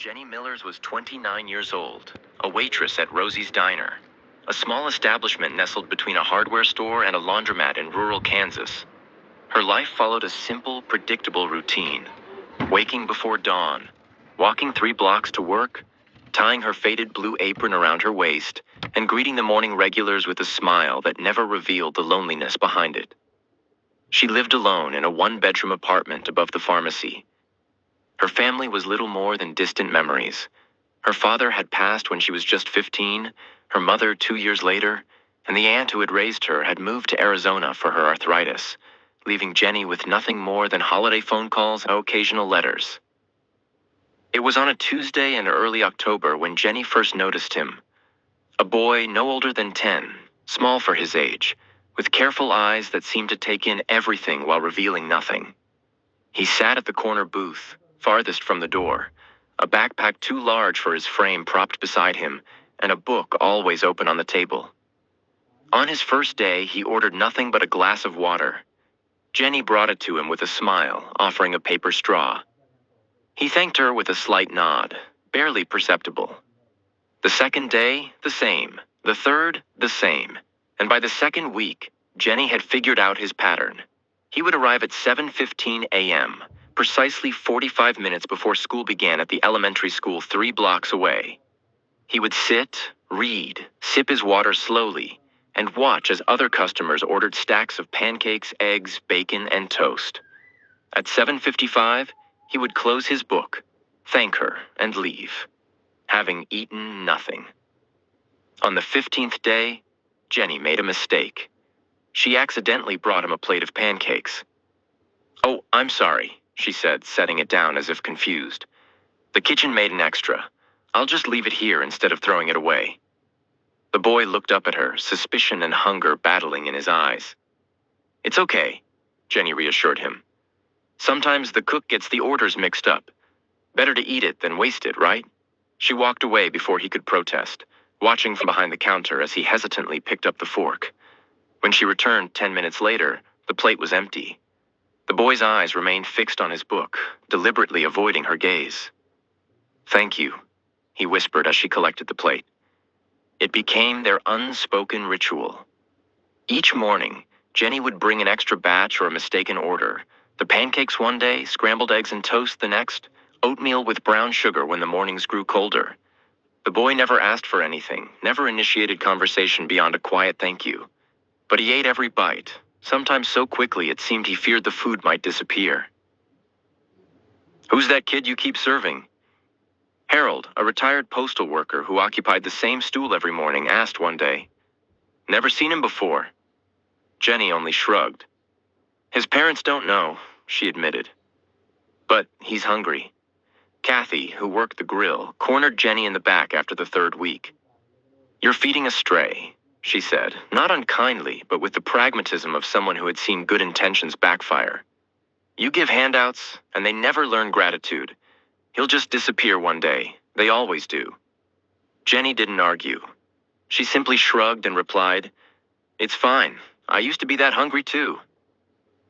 Jenny Millers was 29 years old, a waitress at Rosie's Diner, a small establishment nestled between a hardware store and a laundromat in rural Kansas. Her life followed a simple, predictable routine: waking before dawn, walking 3 blocks to work, tying her faded blue apron around her waist, and greeting the morning regulars with a smile that never revealed the loneliness behind it. She lived alone in a one-bedroom apartment above the pharmacy. Her family was little more than distant memories. Her father had passed when she was just 15, her mother 2 years later, and the aunt who had raised her had moved to Arizona for her arthritis, leaving Jenny with nothing more than holiday phone calls and occasional letters. It was on a Tuesday in early October when Jenny first noticed him. A boy no older than 10, small for his age, with careful eyes that seemed to take in everything while revealing nothing. He sat at the corner booth, farthest from the door, a backpack too large for his frame propped beside him, and a book always open on the table. On his first day, he ordered nothing but a glass of water. Jenny brought it to him with a smile, offering a paper straw. He thanked her with a slight nod, barely perceptible. The second day, the same. The third, the same. And by the second week, Jenny had figured out his pattern. He would arrive at 7:15 a.m., precisely 45 minutes before school began at the elementary school 3 blocks away. He would sit, read, sip his water slowly, and watch as other customers ordered stacks of pancakes, eggs, bacon, and toast. At 7:55, he would close his book, thank her, and leave, having eaten nothing. On the 15th day, Jenny made a mistake. She accidentally brought him a plate of pancakes. "Oh, I'm sorry," she said, setting it down as if confused. "The kitchen made an extra. I'll just leave it here instead of throwing it away." The boy looked up at her, suspicion and hunger battling in his eyes. "It's okay," Jenny reassured him. "Sometimes the cook gets the orders mixed up. Better to eat it than waste it, right?" She walked away before he could protest, watching from behind the counter as he hesitantly picked up the fork. When she returned 10 minutes later, the plate was empty. The boy's eyes remained fixed on his book, deliberately avoiding her gaze. "Thank you," he whispered as she collected the plate. It became their unspoken ritual. Each morning, Jenny would bring an extra batch or a mistaken order. The pancakes one day, scrambled eggs and toast the next, oatmeal with brown sugar when the mornings grew colder. The boy never asked for anything, never initiated conversation beyond a quiet thank you. But he ate every bite, sometimes so quickly it seemed he feared the food might disappear. "Who's that kid you keep serving?" Harold, a retired postal worker who occupied the same stool every morning, asked one day. "Never seen him before." Jenny only shrugged. "His parents don't know," she admitted. "But he's hungry." Kathy, who worked the grill, cornered Jenny in the back after the 3rd week. "You're feeding a stray," she said, not unkindly, but with the pragmatism of someone who had seen good intentions backfire. "You give handouts, and they never learn gratitude. He'll just disappear one day. They always do." Jenny didn't argue. She simply shrugged and replied, "It's fine. I used to be that hungry too."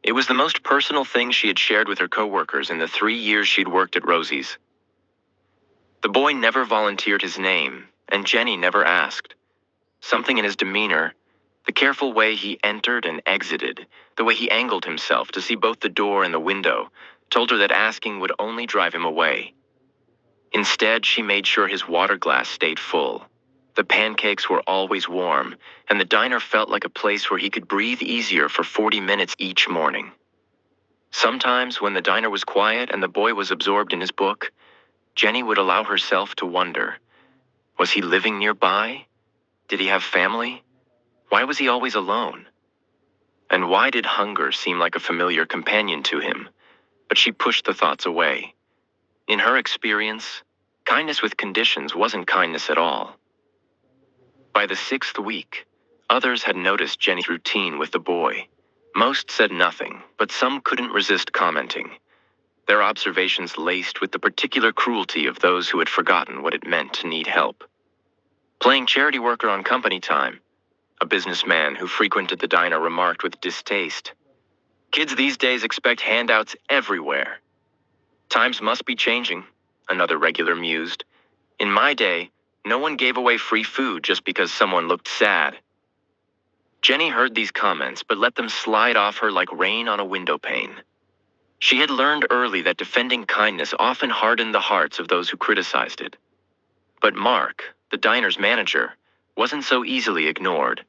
It was the most personal thing she had shared with her coworkers in the 3 years she'd worked at Rosie's. The boy never volunteered his name, and Jenny never asked. Something in his demeanor, the careful way he entered and exited, the way he angled himself to see both the door and the window, told her that asking would only drive him away. Instead, she made sure his water glass stayed full. The pancakes were always warm, and the diner felt like a place where he could breathe easier for 40 minutes each morning. Sometimes, when the diner was quiet and the boy was absorbed in his book, Jenny would allow herself to wonder. Was he living nearby? Did he have family? Why was he always alone? And why did hunger seem like a familiar companion to him? But she pushed the thoughts away. In her experience, kindness with conditions wasn't kindness at all. By the 6th week, others had noticed Jenny's routine with the boy. Most said nothing, but some couldn't resist commenting, their observations laced with the particular cruelty of those who had forgotten what it meant to need help. "Playing charity worker on company time," a businessman who frequented the diner remarked with distaste. "Kids these days expect handouts everywhere." "Times must be changing," another regular mused. In my day, no one gave away free food just because someone looked sad. Jenny heard these comments but let them slide off her like rain on a window pane. She had learned early that defending kindness often hardened the hearts of those who criticized it. But Mark, the diner's manager, wasn't so easily ignored.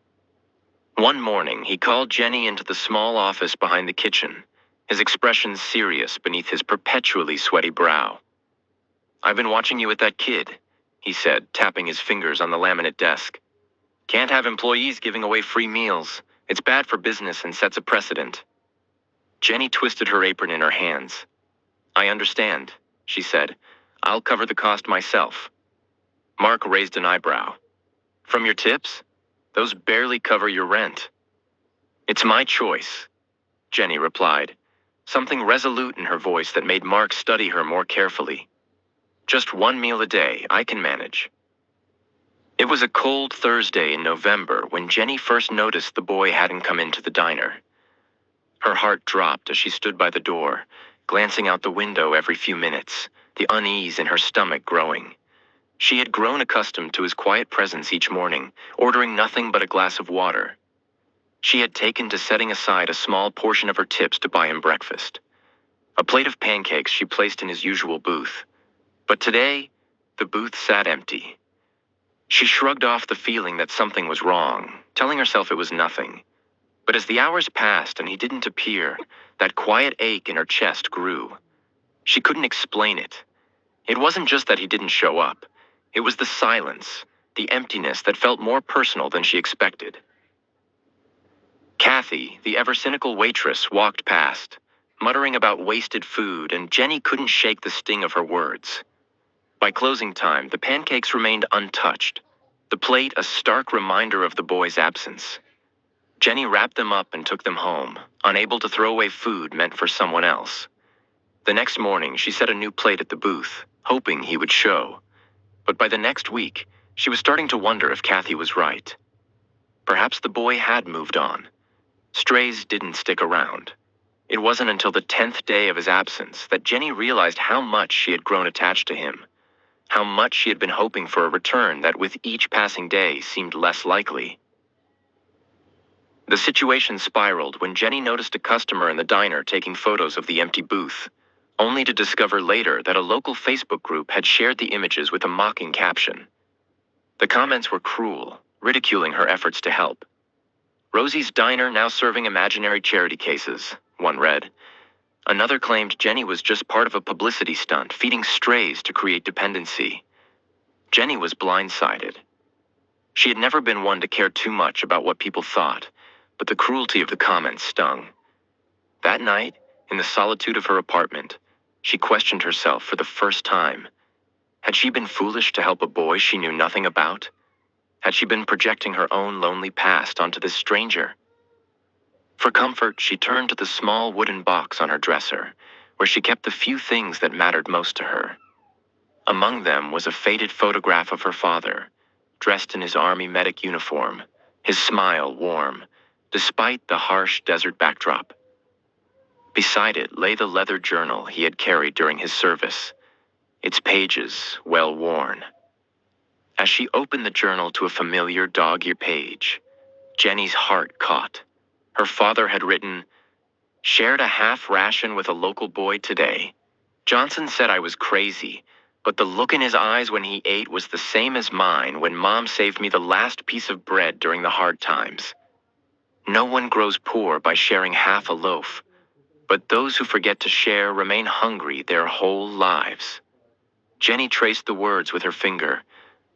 One morning, he called Jenny into the small office behind the kitchen, his expression serious beneath his perpetually sweaty brow. "I've been watching you with that kid," he said, tapping his fingers on the laminate desk. "Can't have employees giving away free meals. It's bad for business and sets a precedent." Jenny twisted her apron in her hands. "I understand," she said. "I'll cover the cost myself." Mark raised an eyebrow. "From your tips? Those barely cover your rent." "It's my choice," Jenny replied, something resolute in her voice that made Mark study her more carefully. "Just one meal a day, I can manage." It was a cold Thursday in November when Jenny first noticed the boy hadn't come into the diner. Her heart dropped as she stood by the door, glancing out the window every few minutes, the unease in her stomach growing. She had grown accustomed to his quiet presence each morning, ordering nothing but a glass of water. She had taken to setting aside a small portion of her tips to buy him breakfast. A plate of pancakes she placed in his usual booth. But today, the booth sat empty. She shrugged off the feeling that something was wrong, telling herself it was nothing. But as the hours passed and he didn't appear, that quiet ache in her chest grew. She couldn't explain it. It wasn't just that he didn't show up. It was the silence, the emptiness that felt more personal than she expected. Kathy, the ever-cynical waitress, walked past, muttering about wasted food, and Jenny couldn't shake the sting of her words. By closing time, the pancakes remained untouched, the plate a stark reminder of the boy's absence. Jenny wrapped them up and took them home, unable to throw away food meant for someone else. The next morning, she set a new plate at the booth, hoping he would show. But by the next week, she was starting to wonder if Kathy was right. Perhaps the boy had moved on. Strays didn't stick around. It wasn't until the 10th day of his absence that Jenny realized how much she had grown attached to him, how much she had been hoping for a return that with each passing day seemed less likely. The situation spiraled when Jenny noticed a customer in the diner taking photos of the empty booth, only to discover later that a local Facebook group had shared the images with a mocking caption. The comments were cruel, ridiculing her efforts to help. "Rosie's Diner now serving imaginary charity cases," one read. Another claimed Jenny was just part of a publicity stunt, feeding strays to create dependency. Jenny was blindsided. She had never been one to care too much about what people thought, but the cruelty of the comments stung. That night, in the solitude of her apartment, she questioned herself for the first time. Had she been foolish to help a boy she knew nothing about? Had she been projecting her own lonely past onto this stranger? For comfort, she turned to the small wooden box on her dresser, where she kept the few things that mattered most to her. Among them was a faded photograph of her father, dressed in his army medic uniform, his smile warm, despite the harsh desert backdrop. Beside it lay the leather journal he had carried during his service, its pages well worn. As she opened the journal to a familiar dog-eared page, Jenny's heart caught. Her father had written, "Shared a half ration with a local boy today. Johnson said I was crazy, but the look in his eyes when he ate was the same as mine when Mom saved me the last piece of bread during the hard times. No one grows poor by sharing half a loaf, but those who forget to share remain hungry their whole lives." Jenny traced the words with her finger,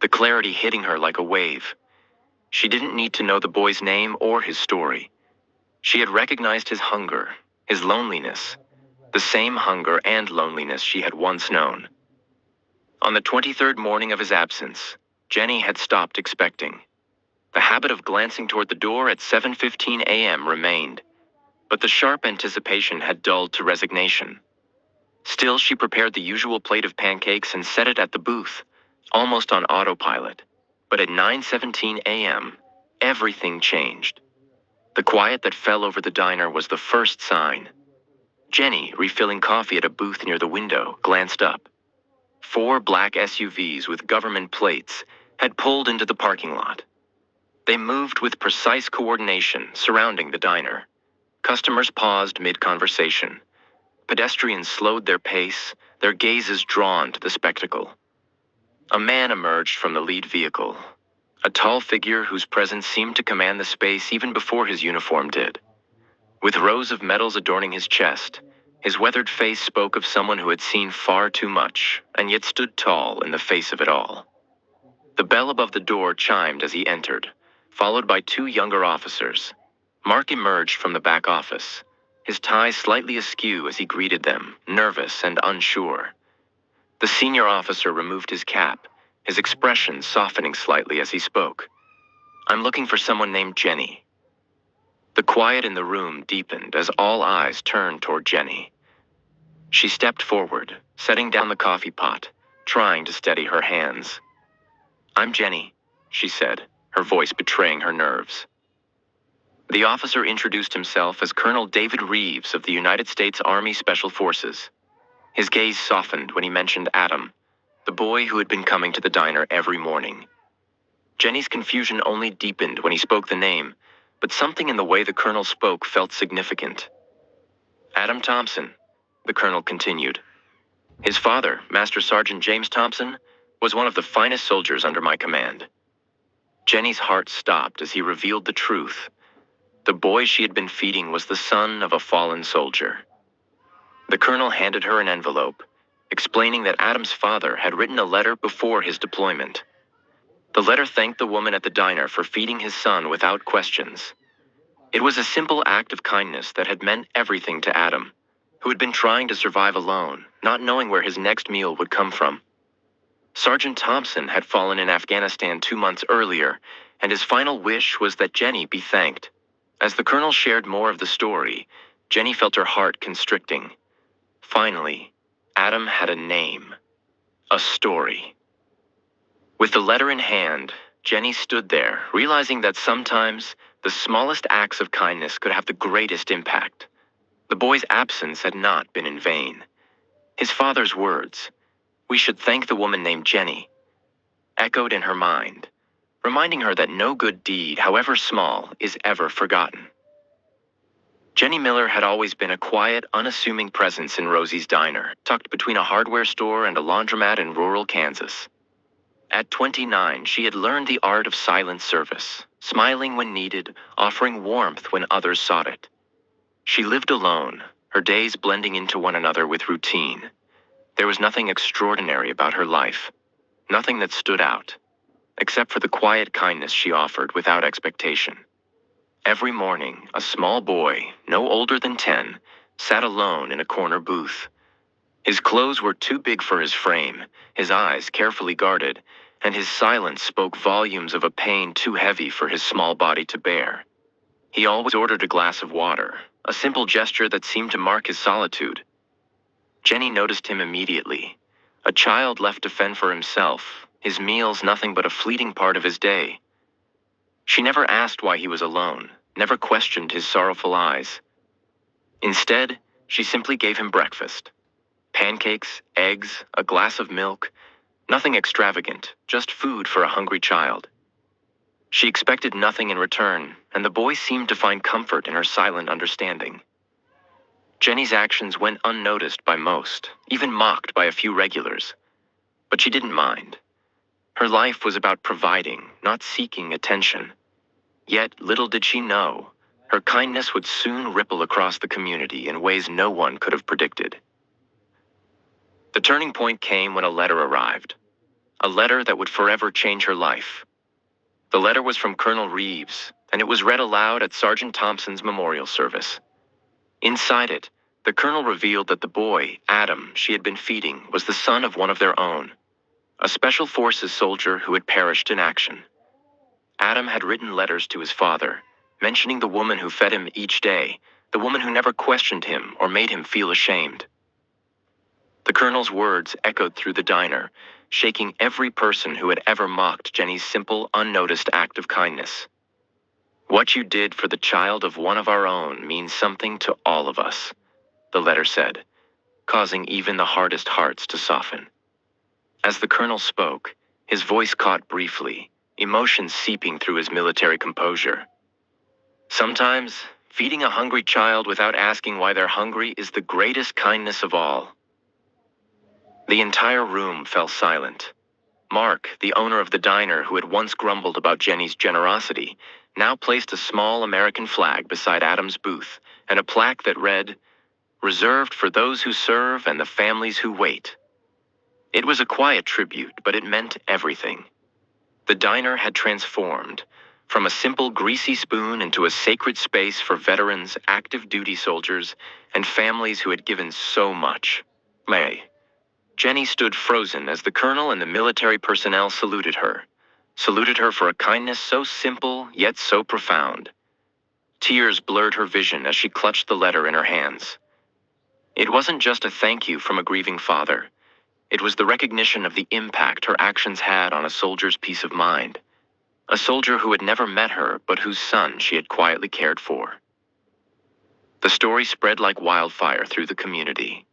the clarity hitting her like a wave. She didn't need to know the boy's name or his story. She had recognized his hunger, his loneliness, the same hunger and loneliness she had once known. On the 23rd morning of his absence, Jenny had stopped expecting. The habit of glancing toward the door at 7:15 a.m. remained, but the sharp anticipation had dulled to resignation. Still, she prepared the usual plate of pancakes and set it at the booth, almost on autopilot. But at 9:17 a.m., everything changed. The quiet that fell over the diner was the first sign. Jenny, refilling coffee at a booth near the window, glanced up. 4 black SUVs with government plates had pulled into the parking lot. They moved with precise coordination surrounding the diner. Customers paused mid-conversation. Pedestrians slowed their pace, their gazes drawn to the spectacle. A man emerged from the lead vehicle, a tall figure whose presence seemed to command the space even before his uniform did. With rows of medals adorning his chest, his weathered face spoke of someone who had seen far too much, and yet stood tall in the face of it all. The bell above the door chimed as he entered, followed by 2 younger officers. Mark emerged from the back office, his tie slightly askew as he greeted them, nervous and unsure. The senior officer removed his cap, his expression softening slightly as he spoke. "I'm looking for someone named Jenny." The quiet in the room deepened as all eyes turned toward Jenny. She stepped forward, setting down the coffee pot, trying to steady her hands. "I'm Jenny," she said, her voice betraying her nerves. The officer introduced himself as Colonel David Reeves of the United States Army Special Forces. His gaze softened when he mentioned Adam, the boy who had been coming to the diner every morning. Jenny's confusion only deepened when he spoke the name, but something in the way the colonel spoke felt significant. "Adam Thompson," the colonel continued. "His father, Master Sergeant James Thompson, was one of the finest soldiers under my command." Jenny's heart stopped as he revealed the truth. The boy she had been feeding was the son of a fallen soldier. The colonel handed her an envelope, explaining that Adam's father had written a letter before his deployment. The letter thanked the woman at the diner for feeding his son without questions. It was a simple act of kindness that had meant everything to Adam, who had been trying to survive alone, not knowing where his next meal would come from. Sergeant Thompson had fallen in Afghanistan 2 months earlier, and his final wish was that Jenny be thanked. As the colonel shared more of the story, Jenny felt her heart constricting. Finally, Adam had a name, a story. With the letter in hand, Jenny stood there, realizing that sometimes the smallest acts of kindness could have the greatest impact. The boy's absence had not been in vain. His father's words, "We should thank the woman named Jenny," echoed in her mind, reminding her that no good deed, however small, is ever forgotten. Jenny Miller had always been a quiet, unassuming presence in Rosie's diner, tucked between a hardware store and a laundromat in rural Kansas. At 29, she had learned the art of silent service, smiling when needed, offering warmth when others sought it. She lived alone, her days blending into one another with routine. There was nothing extraordinary about her life, nothing that stood out, except for the quiet kindness she offered without expectation. Every morning, a small boy, no older than 10, sat alone in a corner booth. His clothes were too big for his frame, his eyes carefully guarded, and his silence spoke volumes of a pain too heavy for his small body to bear. He always ordered a glass of water, a simple gesture that seemed to mark his solitude. Jenny noticed him immediately, a child left to fend for himself, his meals nothing but a fleeting part of his day. She never asked why he was alone, never questioned his sorrowful eyes. Instead, she simply gave him breakfast. Pancakes, eggs, a glass of milk, nothing extravagant, just food for a hungry child. She expected nothing in return, and the boy seemed to find comfort in her silent understanding. Jenny's actions went unnoticed by most, even mocked by a few regulars. But she didn't mind. Her life was about providing, not seeking attention. Yet, little did she know, her kindness would soon ripple across the community in ways no one could have predicted. The turning point came when a letter arrived. A letter that would forever change her life. The letter was from Colonel Reeves, and it was read aloud at Sergeant Thompson's memorial service. Inside it, the colonel revealed that the boy, Adam, she had been feeding, was the son of one of their own, a Special Forces soldier who had perished in action. Adam had written letters to his father, mentioning the woman who fed him each day, the woman who never questioned him or made him feel ashamed. The colonel's words echoed through the diner, shaking every person who had ever mocked Jenny's simple, unnoticed act of kindness. "What you did for the child of one of our own means something to all of us," the letter said, causing even the hardest hearts to soften. As the colonel spoke, his voice caught briefly, emotion seeping through his military composure. Sometimes, feeding a hungry child without asking why they're hungry is the greatest kindness of all. The entire room fell silent. Mark, the owner of the diner who had once grumbled about Jenny's generosity, now placed a small American flag beside Adam's booth and a plaque that read, "Reserved for those who serve and the families who wait." It was a quiet tribute, but it meant everything. The diner had transformed from a simple greasy spoon into a sacred space for veterans, active duty soldiers, and families who had given so much. Jenny stood frozen as the colonel and the military personnel saluted her for a kindness so simple yet so profound. Tears blurred her vision as she clutched the letter in her hands. It wasn't just a thank you from a grieving father. It was the recognition of the impact her actions had on a soldier's peace of mind. A soldier who had never met her, but whose son she had quietly cared for. The story spread like wildfire through the community.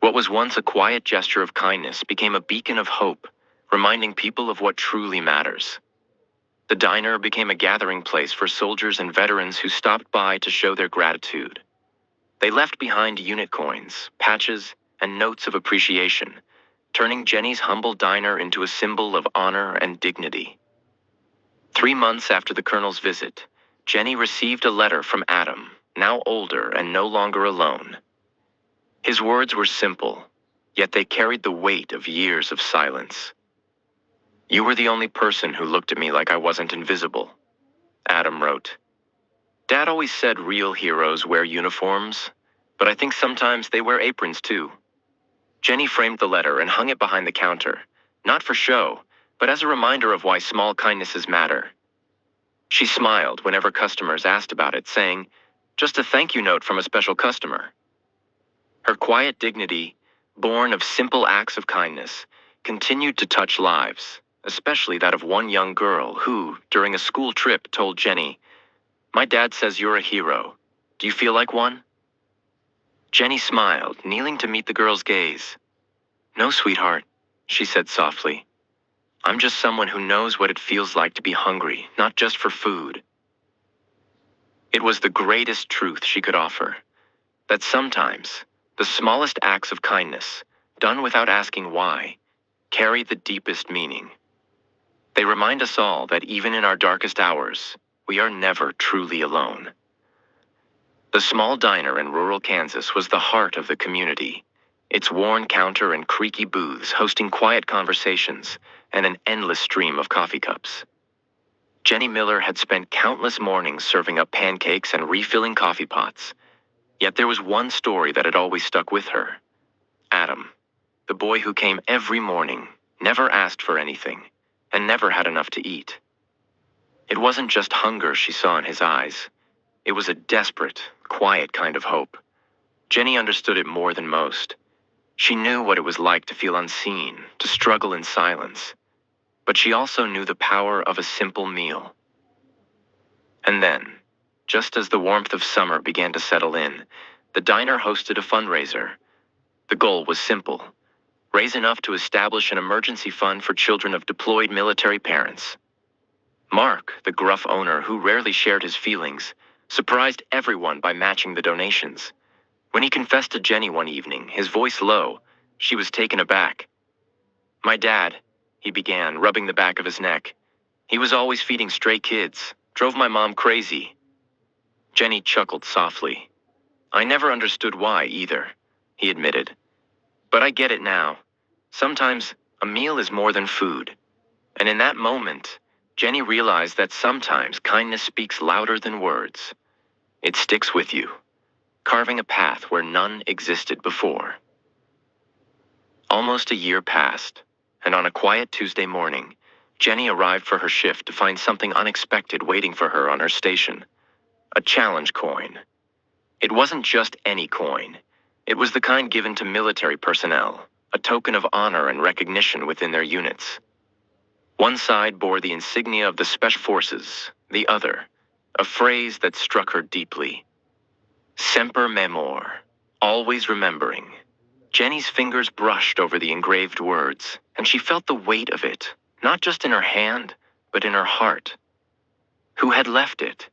What was once a quiet gesture of kindness became a beacon of hope, reminding people of what truly matters. The diner became a gathering place for soldiers and veterans who stopped by to show their gratitude. They left behind unit coins, patches, and notes of appreciation, turning Jenny's humble diner into a symbol of honor and dignity. 3 months after the colonel's visit, Jenny received a letter from Adam, now older and no longer alone. His words were simple, yet they carried the weight of years of silence. "You were the only person who looked at me like I wasn't invisible," Adam wrote. "Dad always said real heroes wear uniforms, but I think sometimes they wear aprons too." Jenny framed the letter and hung it behind the counter, not for show, but as a reminder of why small kindnesses matter. She smiled whenever customers asked about it, saying, "Just a thank you note from a special customer." Her quiet dignity, born of simple acts of kindness, continued to touch lives, especially that of one young girl who, during a school trip, told Jenny, "My dad says you're a hero. Do you feel like one?" Jenny smiled, kneeling to meet the girl's gaze. "No, sweetheart," she said softly. "I'm just someone who knows what it feels like to be hungry, not just for food." It was the greatest truth she could offer, that sometimes the smallest acts of kindness, done without asking why, carry the deepest meaning. They remind us all that even in our darkest hours, we are never truly alone. The small diner in rural Kansas was the heart of the community, its worn counter and creaky booths hosting quiet conversations and an endless stream of coffee cups. Jenny Miller had spent countless mornings serving up pancakes and refilling coffee pots. Yet there was one story that had always stuck with her. Adam, the boy who came every morning, never asked for anything, and never had enough to eat. It wasn't just hunger she saw in his eyes. It was a desperate, quiet kind of hope. Jenny understood it more than most. She knew what it was like to feel unseen, to struggle in silence. But she also knew the power of a simple meal. And then, just as the warmth of summer began to settle in, the diner hosted a fundraiser. The goal was simple: raise enough to establish an emergency fund for children of deployed military parents. Mark, the gruff owner who rarely shared his feelings, surprised everyone by matching the donations. When he confessed to Jenny one evening, his voice low, she was taken aback. "My dad," he began, rubbing the back of his neck. "He was always feeding stray kids, drove my mom crazy." Jenny chuckled softly. "I never understood why either," he admitted. "But I get it now. Sometimes a meal is more than food." And in that moment, Jenny realized that sometimes kindness speaks louder than words. It sticks with you, carving a path where none existed before. Almost a year passed, and on a quiet Tuesday morning, Jenny arrived for her shift to find something unexpected waiting for her on her station. A challenge coin. It wasn't just any coin. It was the kind given to military personnel, a token of honor and recognition within their units. One side bore the insignia of the Special Forces, the other, a phrase that struck her deeply. Semper memor, always remembering. Jenny's fingers brushed over the engraved words, and she felt the weight of it, not just in her hand, but in her heart. Who had left it?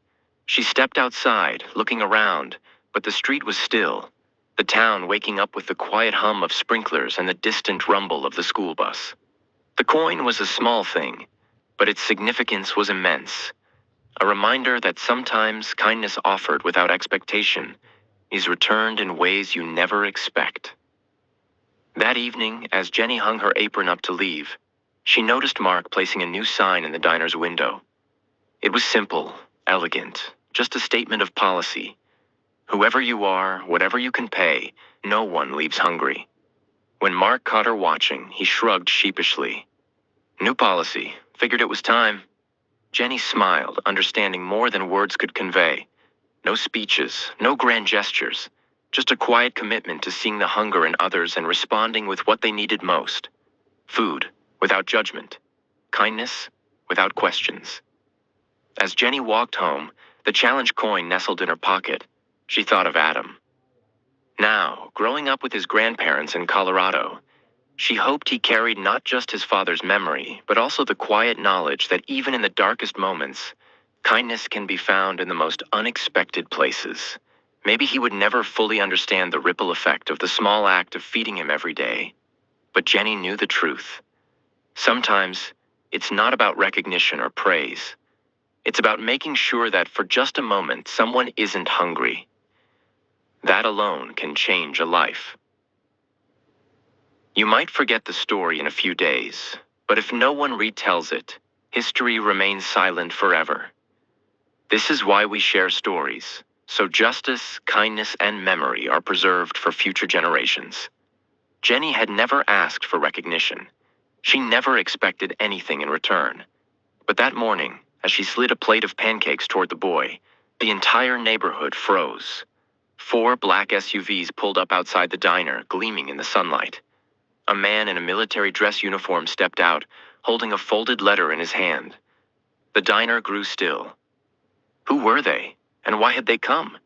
She stepped outside, looking around, but the street was still, the town waking up with the quiet hum of sprinklers and the distant rumble of the school bus. The coin was a small thing, but its significance was immense. A reminder that sometimes kindness offered without expectation is returned in ways you never expect. That evening, as Jenny hung her apron up to leave, she noticed Mark placing a new sign in the diner's window. It was simple, elegant, just a statement of policy. Whoever you are, whatever you can pay, no one leaves hungry. When Mark caught her watching, he shrugged sheepishly. New policy. Figured it was time. Jenny smiled, understanding more than words could convey. No speeches, no grand gestures, just a quiet commitment to seeing the hunger in others and responding with what they needed most. Food, without judgment. Kindness, without questions. As Jenny walked home, the challenge coin nestled in her pocket. She thought of Adam. Now, growing up with his grandparents in Colorado, she hoped he carried not just his father's memory, but also the quiet knowledge that even in the darkest moments, kindness can be found in the most unexpected places. Maybe he would never fully understand the ripple effect of the small act of feeding him every day. But Jenny knew the truth. Sometimes, it's not about recognition or praise. It's about making sure that for just a moment, someone isn't hungry. That alone can change a life. You might forget the story in a few days, but if no one retells it, history remains silent forever. This is why we share stories, so justice, kindness, and memory are preserved for future generations. Jenny had never asked for recognition. She never expected anything in return. But that morning, as she slid a plate of pancakes toward the boy, the entire neighborhood froze. 4 black SUVs pulled up outside the diner, gleaming in the sunlight. A man in a military dress uniform stepped out, holding a folded letter in his hand. The diner grew still. Who were they, and why had they come?